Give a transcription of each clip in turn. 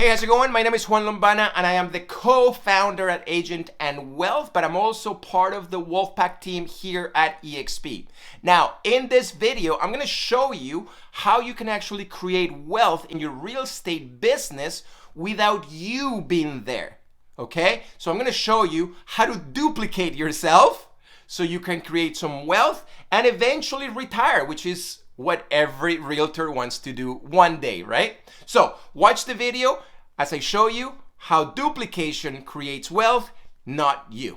Hey, how's it going? My name is Juan Lombana and I am the co-founder at Agent and Wealth, but I'm also part of the Wolfpack team here at eXp. Now, in this video, I'm going to show you how you can actually create wealth in your real estate business without you being there. Okay? So I'm going to show you how to duplicate yourself so you can create some wealth and eventually retire, which is what every realtor wants to do one day, right? So watch the video as I show you how duplication creates wealth, not you.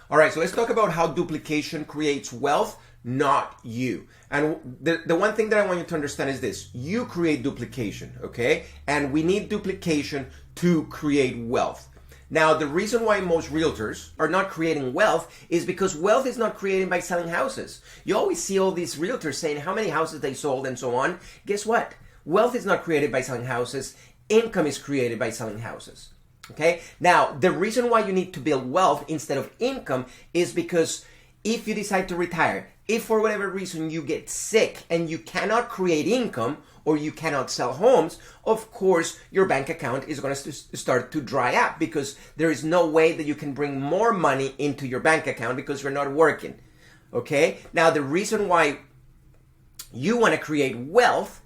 All right, so let's talk about how duplication creates wealth, not you. And the one thing that I want you to understand is this: you create duplication, okay? And we need duplication to create wealth. Now, the reason why most realtors are not creating wealth is because wealth is not created by selling houses. You always see all these realtors saying how many houses they sold and so on. Guess what? Wealth is not created by selling houses. Income is created by selling houses. Okay? Now, the reason why you need to build wealth instead of income is because if you decide to retire, if for whatever reason you get sick and you cannot create income or you cannot sell homes, of course your bank account is going to start to dry up because there is no way that you can bring more money into your bank account because you're not working. Okay? Now, the reason why you want to create wealth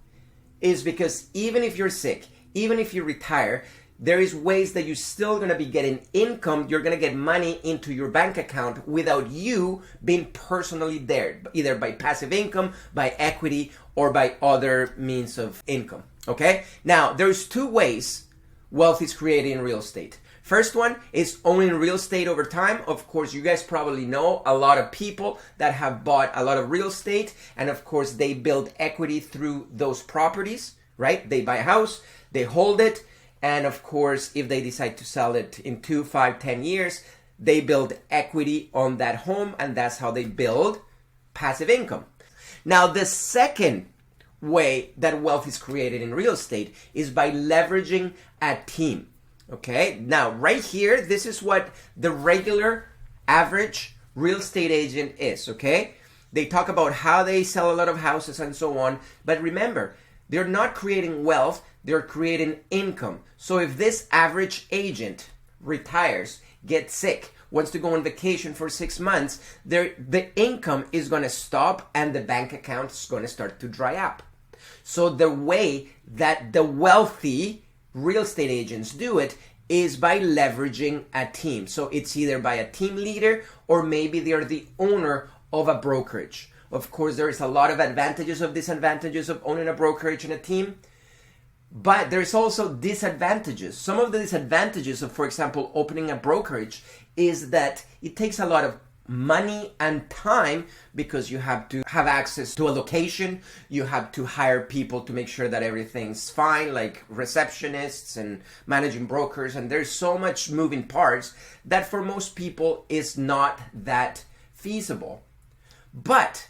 is because even if you're sick, even if you retire, there is ways that you're still going to be getting income. You're going to get money into your bank account without you being personally there, either by passive income, by equity, or by other means of income. Okay? Now, there's two ways wealth is created in real estate. First one is owning real estate over time. Of course, you guys probably know a lot of people that have bought a lot of real estate, and of course, they build equity through those properties, right? They buy a house, they hold it, and of course, if they decide to sell it in 2, 5, 10 years, they build equity on that home, and that's how they build passive income. Now, the second way that wealth is created in real estate is by leveraging a team. Okay, now right here, this is what the regular average real estate agent is, okay? They talk about how they sell a lot of houses and so on, but remember, they're not creating wealth, they're creating income. So if this average agent retires, gets sick, wants to go on vacation for 6 months, the income is going to stop and the bank account is going to start to dry up. So the way that the wealthy real estate agents do it is by leveraging a team. So it's either by a team leader or maybe they're the owner of a brokerage. Of course, there is a lot of advantages of disadvantages of owning a brokerage and a team, but there's also disadvantages. Some of the disadvantages of, for example, opening a brokerage is that it takes a lot of money and time because you have to have access to a location, you have to hire people to make sure that everything's fine, like receptionists and managing brokers, and there's so much moving parts that for most people is not that feasible. But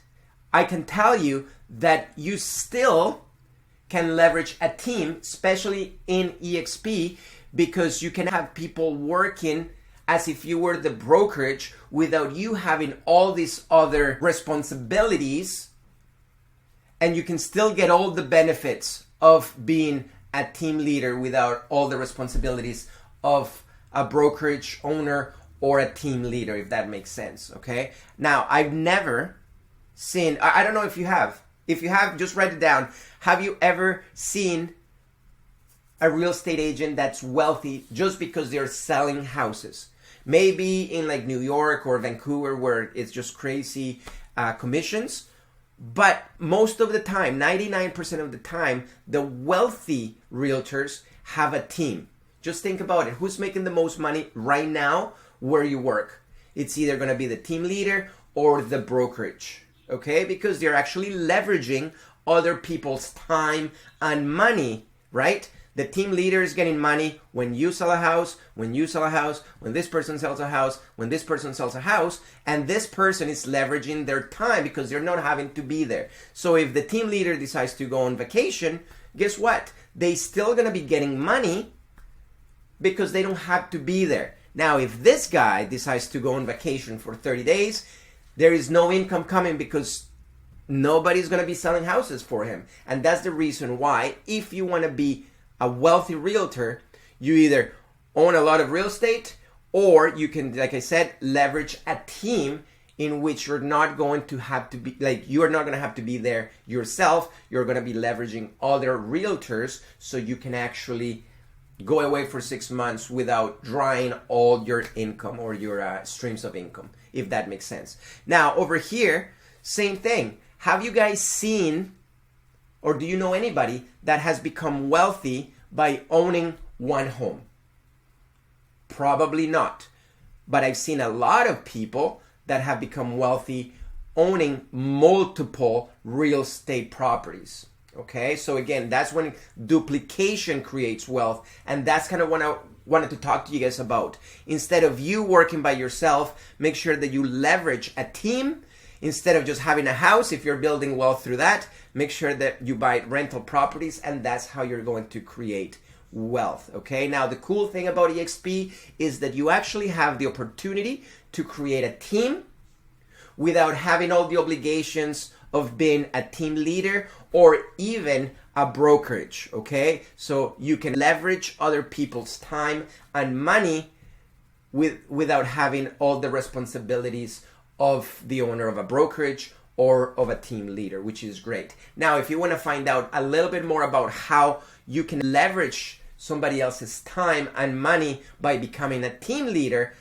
I can tell you that you still can leverage a team, especially in eXp, because you can have people working as if you were the brokerage without you having all these other responsibilities, and you can still get all the benefits of being a team leader without all the responsibilities of a brokerage owner or a team leader, if that makes sense, okay? Now, I've never seen, I don't know if you have. If you have, just write it down. Have you ever seen a real estate agent that's wealthy just because they're selling houses? Maybe in like New York or Vancouver where it's just crazy commissions. But most of the time, 99% of the time, the wealthy realtors have a team. Just think about it. Who's making the most money right now where you work? It's either going to be the team leader or the brokerage. Okay? Because they're actually leveraging other people's time and money, right? The team leader is getting money when you sell a house, when you sell a house, when this person sells a house, when this person sells a house, and this person is leveraging their time because they're not having to be there. So if the team leader decides to go on vacation, guess what? They still gonna be getting money because they don't have to be there. Now, if this guy decides to go on vacation for 30 days, there is no income coming because nobody's going to be selling houses for him. And that's the reason why, if you want to be a wealthy realtor, you either own a lot of real estate, or you can, like I said, leverage a team in which you're not going to have to be, you're not going to have to be there yourself. You're going to be leveraging other realtors, so you can actually go away for 6 months without drawing all your income or your streams of income, if that makes sense. Now, over here, same thing. Have you guys seen, or do you know anybody that has become wealthy by owning one home? Probably not. But I've seen a lot of people that have become wealthy owning multiple real estate properties. Okay, so again, that's when duplication creates wealth, and that's kind of what I wanted to talk to you guys about. Instead of you working by yourself, make sure that you leverage a team. Instead of just having a house, if you're building wealth through that, make sure that you buy rental properties, and that's how you're going to create wealth. Okay, now the cool thing about eXp is that you actually have the opportunity to create a team without having all the obligations of being a team leader or even a brokerage. Okay, so you can leverage other people's time and money without having all the responsibilities of the owner of a brokerage or of a team leader, which is great. Now, if you want to find out a little bit more about how you can leverage somebody else's time and money by becoming a team leader,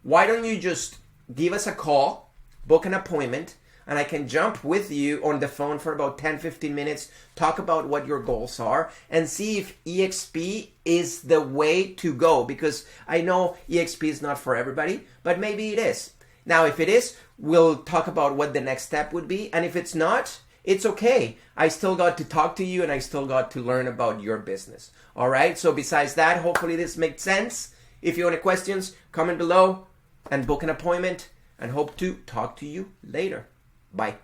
why don't you just give us a call, book an appointment, and I can jump with you on the phone for about 10-15 minutes, talk about what your goals are, and see if eXp is the way to go. Because I know eXp is not for everybody, but maybe it is. Now, if it is, we'll talk about what the next step would be. And if it's not, it's okay. I still got to talk to you, and I still got to learn about your business. All right? So besides that, hopefully this makes sense. If you have any questions, comment below and book an appointment, and hope to talk to you later. Bye.